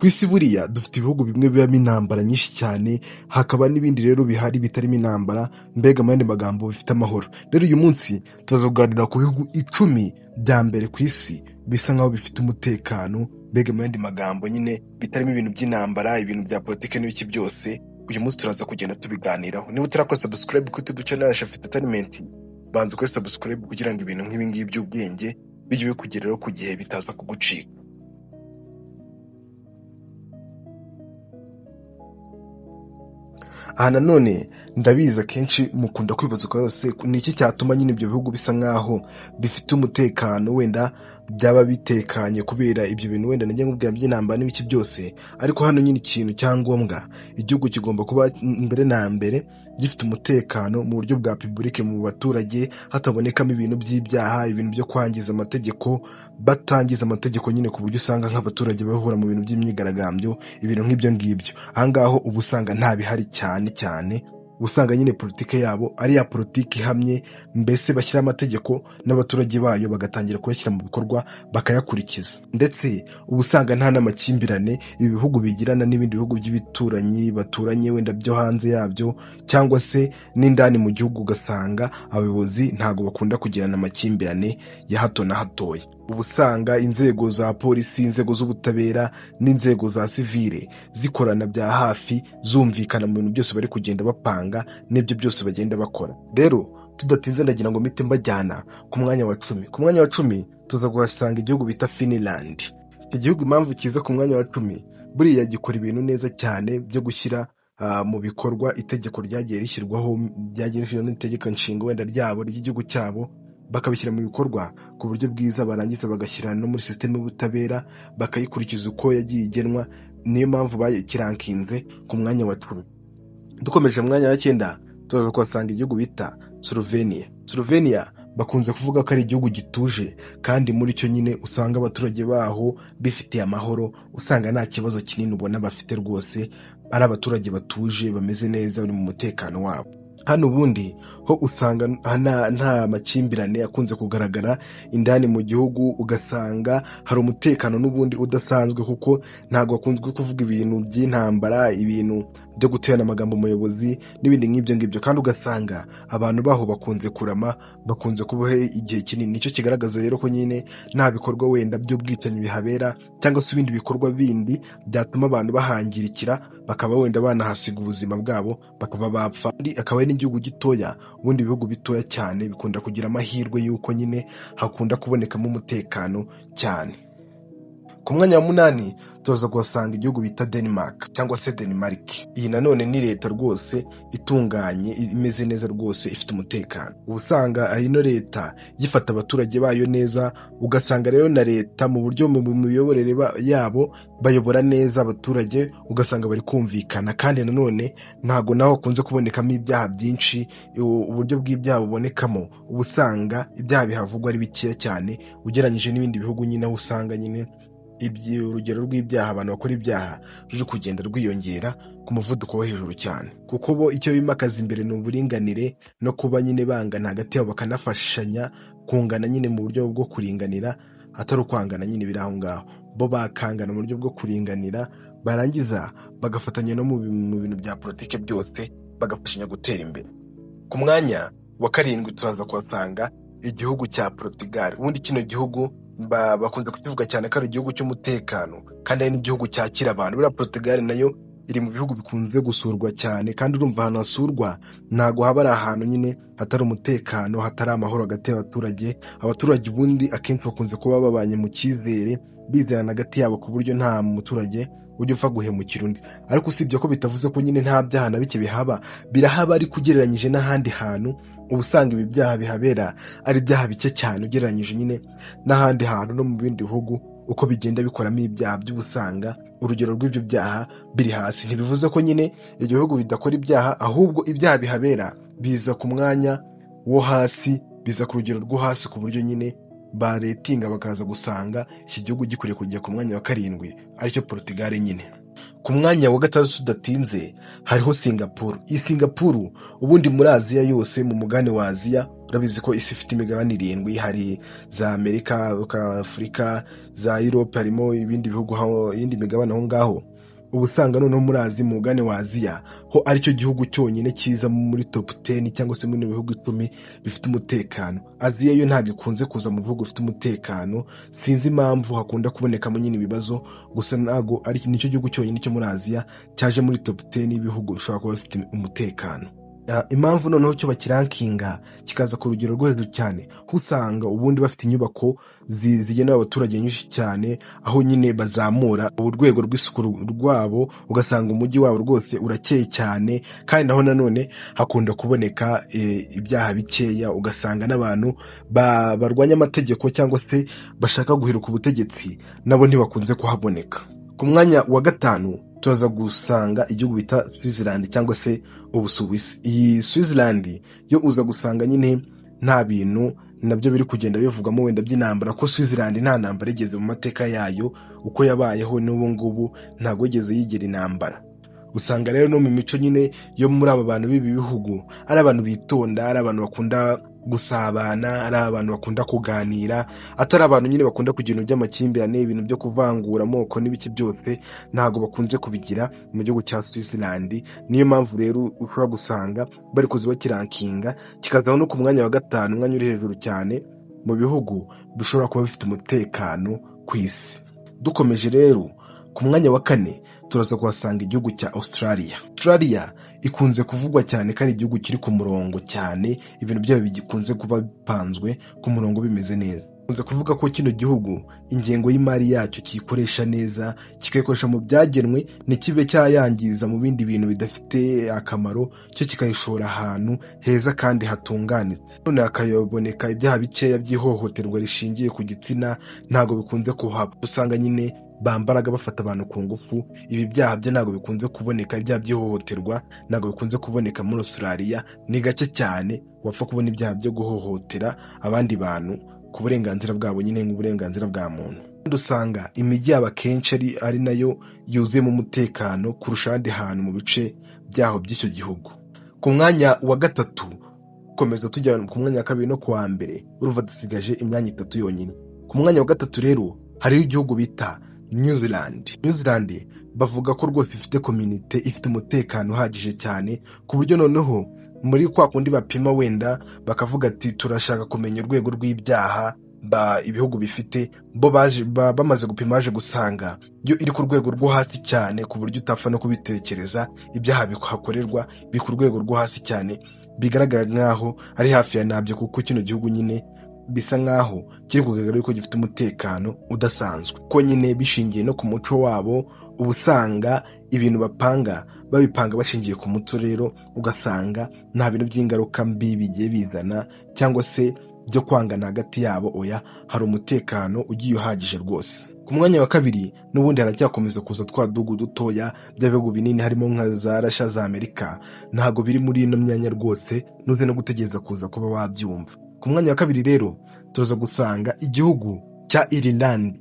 ku isi buriya dufite ibihugu bimwe bibamo intambara nyinshi cyane, hakaba n'ibindi rero bihari bitarimo intambara, mbega mu yandi magambo bifite amahoro. Rero uyu munsi turaza kuganira ku bihugu 10 bya mbere ku isi bisa nkaho bifite umutekano, mbega mu yandi magambo nyine bitarimo ibintu by'intambara, ibintu bya politiki n'ibiki byose. Uyu munsi turaza kugenda tubiganiraho. Niba utarakora subscribe kuri YouTube channel ya Shafit Entertainment, banza ukore subscribe kugira ngo ibintu nk'ibi ngibi by'ubwenge bijye bikugeraho ku gihe bitaza kugucika. Aha nanone ndabiza kenshi mukunda kwibaza ko yose ni iki cyatuma nyine ibyo bihugu bisa nkaho bifite umutekano, wenda byaba bitekanye kubera ibyo bintu wenda najya nkubwira by'intambara n'ibiki byose. Ariko hano nyine ikintu cyangombwa, igihugu kigomba kuba mbere na mbere gifite umutekano mu buryo bwa public, mu baturage hatabonekamo ibintu by'ibyaha, ibintu byo kwangiza amategeko, batangiza amategeko nyine ku buryo usanga nk'abaturage bahura mu bintu by'imyigaragambyo, ibintu nk'ibyo ngibyo. Ahangaho uba usanga nta bihari cyane usanga nyine politike yabo ari ya politiki ihamye, mbese bashyira amategeko n'abaturage bayo bagatangira kuyashyira mu bikorwa bakayakurikiza. Ndetse uba usanga nta n'amakimbirane ibi bihugu bigirana n'ibindi bihugu by'ibituranyi baturanye wenda byo hanze yabyo, cyangwa se n'indani mu gihugu ugasanga abayobozi ntago bakunda kugirana amakimbirane ya hato na hatoya. Uba usanga inzego za polisi, inzego z'ubutabera n'inzego za sivile zikorana bya hafi, zumvikana mu bintu byose bari kugenda bapanga n'ibyo byose bagenda bakora. Rero tudatinze ndagira ngo mpite mbajyana ku mwanya wa 10. Ku mwanya wa 10 tuza kuhasanga igihugu bita Finland. Iki gihugu impamvu kiza ku mwanya wa 10, buriya gikora ibintu neza cyane byo gushyira mu bikorwa itegeko ryagiye rishyirwaho, ryagiye rishyirwaho n'itegeko nshinga wenda ryabo ry'igihugu cyabo, bakabishyira mu bikorwa ku buryo bwiza, barangiza bagashyira no muri system y'ubutabera bakayikurikiza uko yagiye igenwa. Niyo mpamvu bayikirankinze ku mwanya wa 10. Dukomeje mu mwanya wa 9 tuza kuhasanga igihugu bita Slovenia. Slovenia bakunze kuvuga ko ari igihugu gituje, kandi muri cyo nyine usanga abaturage baho bifitiye amahoro, usanga nta kibazo kinini ubona bafite rwose, ari abaturage batuje bameze neza bari mu mutekano wabo. Hano ubundi ho usanga nta makimbirane akunze kugaragara indani mu gihugu, ugasanga hari umutekano n'ubundi udasanzwe, kuko ntago bakunzwe kuvuga ibintu by'intambara, ibintu byo guterana amagambo umuyobozi n'ibindi nk'ibyo ngibyo. Kandi ugasanga abantu baho bakunze kurama, bakunze kubaho igihe kinini. Nicyo kigaragaza rero ko nyine nta bikorwa wenda by'ubwicanyi bihabera, cyangwa se ibindi bikorwa bindi byatuma abantu bahangirikira, bakaba wenda banahasiga ubuzima bwabo, bakaba bapfa. Akaba ari n'igihugu gitoya. Ubundi ibihugu bitoya cyane bikunda kugira amahirwe y'uko nyine hakunda kubonekamo umutekano cyane. Ku mwanya wa 8 tuza kuhasanga igihugu bita Denmark cyangwa se Denmark. Iyi nanone ni leta rwose itunganye, imeze neza rwose, ifite umutekano. Ubusanga ino leta gifata abaturage bayo neza, ugasanga rero na leta mu buryo mu miyoborere yabo bayobora neza abaturage, ugasanga bari kumvikana. Kandi nanone ntago naho kunze kubonekamo ibyaha byinshi. Uburyo bw'ibyaha bubonekamo, ubusanga ibyaha bihavugwa ari bikeya cyane ugereranyije n'ibindi bihugu nyine, aho usanga nyine urugero rw'ibyaha, abantu bakora ibyaha ruje kugenda rwiyongera ku muvuduko wo hejuru cyane, kuko bo icyo bimakaza imbere ni uburinganire no kuba nyine bangana hagati yabo, bakanafashanya kungana nyine mu buryo bwo kuringanira, atari ukwangana nyine biri aho ngaho. Bo bakangana mu buryo bwo kuringanira, barangiza bagafatanya no mu bintu bya politike byose, bagafashanya gutera imbere. Ku mwanya wa 7 turaza kuhasanga igihugu cya Portugal. Ubundi kino gihugu bakunze kukivuga cyane ko ari igihugu cy'umutekano, kandi ari n'igihugu cyakira abantu. Buriya Portugal nayo iri mu bihugu bikunze gusurwa cyane, kandi urumva ahantu hasurwa ntago haba ari ahantu nyine hatari umutekano, hatari amahoro hagati y'abaturage. Abaturage ubundi akenshi bakunze kuba babanye mu cyizere, bizerana hagati yabo, ku buryo nta muturage ujya upfa guhemukira undi. Ariko usibye ko bitavuze ko nyine nta byaha na bike birahaba, ariko ugereranyije n'ahandi hantu uba usanga ibi byaha bihabera ari ibyaha bike cyane ugereranyije nyine n'ahandi hantu no mu bindi bihugu uko bigenda bikoramo ibyaha by'ubusanga urugero rw'ibyo byaha biri hasi. Ntibivuze ko nyine ibyo bihugu bidakora ibyaha, ahubwo ibyaha bihabera biza ku mwanya wo hasi, biza ku rugero rwo hasi, ku buryo nyine baretinga bakaza gusanga iki gihugu gikwiriye kujya ku mwanya wa 7, aricyo Portugal nyine. Ku mwanya wa 6 tudatinze hariho Singapore. Iyi Singapore ubundi muri Aziya yose, mu mugane wa Aziya urabizi ko isi ifite imigabane 7, hari za Amerika, Afurika, za Europe, harimo ibindi bihugu, iyindi migabane aho ngaho. Ubu usanga noneho muri Aziya, mu mugabane wa Aziya ho aricyo gihugu cyonyine kiza muri top 10 cyangwa se muri bihugu 10 bifite umutekano. Aziya yo ntabwo ikunze kuza mu bihugu bifite umutekano, sinzi impamvu, hakunda kubonekamo nyine ibibazo, gusa ntago ari nicyo gihugu cyonyine cyo muri Aziya cyaje muri top 10 y'ibihugu bishobora kuba bifite umutekano. Impamvu noneho cyo bakirankinga kikaza ku rugero rwo hejuru cyane, usanga ubundi bafite inyubako zigenewe abaturage nyinshi cyane, aho nyine bazamura urwego rw'isuku rwabo, ugasanga umujyi wabo rwose urakeye cyane, kandi naho nanone hakunda kuboneka ibyaha bikeya, ugasanga n'abantu barwanya amategeko cyangwa se bashaka guhiruka ubutegetsi nabo ntibakunze kuhaboneka. Ku mwanya wa 5 tuza gusanga igihugu bita Switzerland cyangwa se Ubusuwisi. Iyi Switzerland yo uza gusanga nyine nta bintu nabyo biri kugenda bivugamo wenda by'intambara, ko Switzerland nta ntambara igeze mu mateka yayo uko yabayeho n'ubu ngubu, ntago yigeze yigera intambara. Usanga rero no mu mico nyine yo muri aba bantu b'ibi bihugu ari abantu bitonda, ari abantu bakunda gusabana, ari abantu bakunda kuganira, atari abantu nyine bakunda kugira ibintu by'amakimbirane, ibintu byo kuvangura amoko n'ibiki byose ntago bakunze kubigira mu gihugu cya Switzerland. Niyo mpamvu rero ushobora gusanga bari kuziba kirankinga kikazaho no ku mwanya wa 5, umwanya uri hejuru cyane mu bihugu bishobora kuba bifite umutekano ku isi. Dukomeje rero ku mwanya wa 4 turaza kuhasanga igihugu cya Australia. Australia ikunze kuvugwa cyane kandi igihugu kiri ku murongo cyane, ibintu byabo bikunze kuba bipanzwe ku murongo bimeze neza. Kunze kuvuga ko kino gihugu ingengo y'imari yacyo kiyikoresha neza, kikayikoresha mu byagenwe, ntikibe cyayangiza mu bindi bintu bidafite akamaro, cyo kikayishora ahantu heza kandi hatunganitse. None hakayoboneka ibyaha bikeya by'ihohoterwa rishingiye ku gitsina, ntago bikunze kuhaba. Usanga nyine bambaraga bafata abantu ku ngufu, ibi byaha byo ntago bikunze kuboneka, ibyaha by'ihohoterwa ntago bikunze kuboneka muri Australia, ni gake cyane wapfa kubona ibyaha byo guhohotera abandi bantu ku burenganzira bwabo nyine nk'uburenganzira bwa muntu. Dusanga imijyi yaba kenshi ari nayo yuzuyemo umutekano kurusha ahandi hantu mu bice byaho by'icyo gihugu. Ku mwanya wa 3 komeza tujya ku mwanya wa 2 no kuwa mbere, uruva dusigaje imyanya 3 yonyine. Ku mwanya wa 3 rero hariho igihugu bita New Zealand. New Zealand bavuga ko rwose ifite community ifite umutekano uhagije cyane, ku buryo noneho muri kwa kundi bapima wenda bakavuga ati turashaka kumenya urwego rw'ibyaha ibihugu bifite, bo bamaze gupima baje gusanga yo iri ku rwego rwo hasi cyane, ku buryo utapfa no kubitekereza. Ibyaha bihakorerwa biri ku rwego rwo hasi cyane, bigaragara nkaho ari hafi ya nabyo, kuko kino gihugu nyine bisa nkaho kiri kugaragara yuko gifite umutekano udasanzwe, ko nyine bishingiye no ku muco wabo. Ubusanga ibintu babipanga bashingiye ku muco, rero ugasanga nta bintu by'ingaruka mbi bigiye bizana cyangwa se byo kwangana hagati yabo. Oya, hari umutekano ugiye uhagije rwose. Ku mwanya wa 2 n'ubundi haracyakomeza kuza twa dugu dutoya by'ibihugu binini, harimo nka za Russia, za Amerika, ntago biri muri ino myanya rwose, nuze no gutegereza kuza kuba wabyumva. Ku mwanya wa 2 rero tuza gusanga igihugu cya Ireland.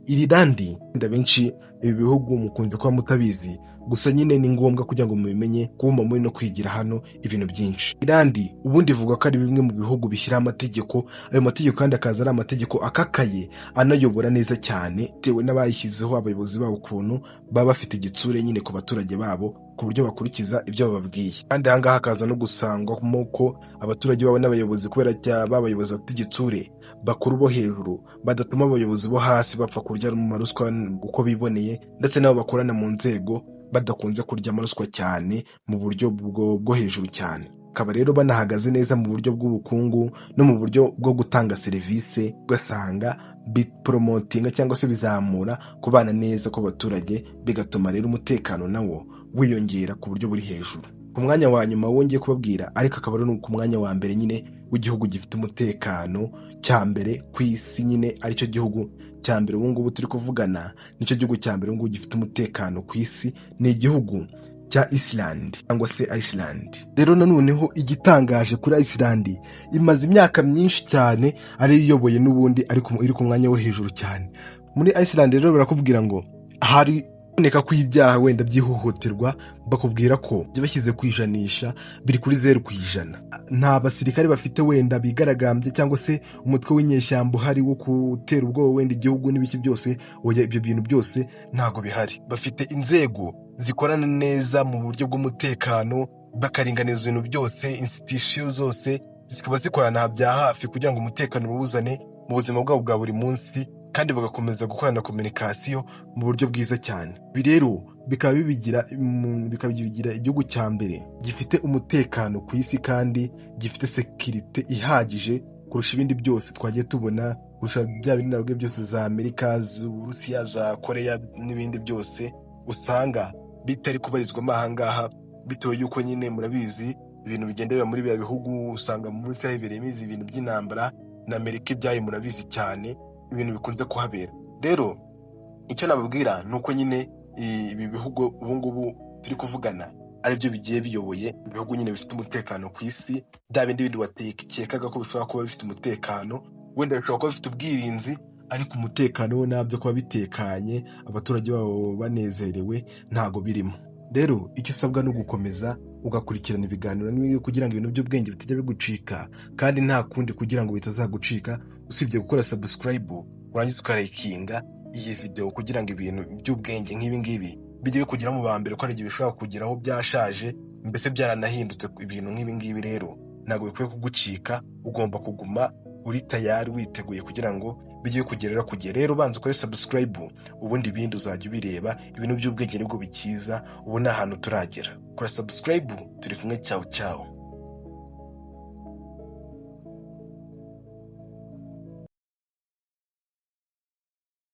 Benshi ibi bihugu mukunze kuba mutabizi, gusa nyine ni ngombwa kugira ngo mubimenye, kuba muri no kwigira hano ibintu byinshi. Ireland ubundi ivuga ko ari bimwe mu bihugu bishyira amategeko, ayo mategeko kandi akaza ari amategeko akakaye, anayobora neza cyane, bitewe n'abayishyizeho abayobozi babo, ukuntu baba bafite igitsure nyine ku baturage babo, ku buryo bakurikiza ibyo bababwiye. Kandi aha ngaha hakaza no gusangwamo ko abaturage babo n'abayobozi, kubera babayobozi bafite igitsure bakuru bo hejuru, badatuma abayobozi bo hasi bapfa kurya mu maruswa uko biboneye, ndetse nabo bakorana mu nzego badakunze kurya amaruswa cyane mu buryo bwo hejuru cyane. Akaba rero banahagaze neza mu buryo bw'ubukungu no mu buryo bwo gutanga serivisi, ugasanga bipromotinga cyangwa se bizamura kubana neza kw'abaturage, bigatuma rero umutekano nawo wiyongera ku buryo buri hejuru. Ku mwanya wa nyuma wongeye kubabwira, ariko akaba ari ku mwanya wa mbere nyine w'igihugu gifite umutekano cya mbere ku isi, nyine aricyo gihugu cya mbere ubu ngubu turi kuvugana, nicyo gihugu cya mbere ubu ngubu gifite umutekano ku isi, ni igihugu cya Iceland cyangwa se Iceland. Rero noneho igitangaje kuri Iceland, imaze imyaka myinshi cyane ari iyoboye n'ubundi ariko iri ku mwanya wo hejuru cyane. Muri Iceland rero barakubwira ngo hari kuboneka kw'ibyaha wenda by'ihohoterwa bakubwira ko bashyize ku ijanisha biri kuri 0%. Nta basirikare bafite wenda bigaragambye cyangwa se umutwe w'inyeshyamba uhari wo gutera ubwoba wenda igihugu n'ibiki byose, oya ibyo bintu byose ntago bihari. Bafite inzego zikorana neza mu buryo bw'umutekano, bakaringaniza ibintu byose, institution zose zikaba zikorana bya hafi kugira ngo umutekano bawuzane mu buzima bwabo bwa buri munsi, kandi bagakomeza gukorana communication mu buryo bwiza cyane. Ibi rero bikaba bibigira igihugu cya mbere gifite umutekano ku isi kandi gifite sekirite ihagije kurusha ibindi byose twagiye tubona, kurusha bya bindi nabwo byose za Amerika, Uburusiya, za Korea n'ibindi byose usanga bitari kubarizwamo ahangaha, bitewe yuko nyine murabizi ibintu bigenda biba muri bya bihugu. Usanga mu Burusiya hibereyemo ibintu by'intambara, na Amerika ibyayo murabizi cyane ibintu bikunze kuhabera. Rero icyo nababwira ni uko nyine ibi bihugu ubungubu turi kuvugana aribyo bigiye biyoboye ibihugu nyine bifite umutekano ku isi. Bya bindi watekekaga ko bishobora kuba bifite umutekano, wenda bishobora kuba bifite ubwirinzi, ariko umutekano wo nabyo kuba bitekanye, abaturage babo banezerewe, ntago birimo. Rero icyo usabwa no gukomeza ugakurikirana ibiganiro nk'ibi kugira ngo ibintu by'ubwenge bitajya bigucika, kandi nta kundi kugira ngo bitazagucika usibye gukora subscribe, urangiza ukarayikinga iyi video kugira ngo ibintu by'ubwenge nk'ibi ngibi bijye bikugira mu ba mbere, ko ari igihe bishobora kugeraho byashaje, mbese byaranahindutse ibintu nk'ibi ngibi. Rero ntabwo bikwiye kugucika, ugomba kuguma uri tayari witeguye kugira ngo bijye kugerera ku gihe. Rero banza ukore subscribe, ubundi ibindi uzajya ubireba. Ibintu by'ubwenge nibwo bikiza, ubu ni ahantu turagera. Kora subscribe, turi kumwe. Ciao ciao.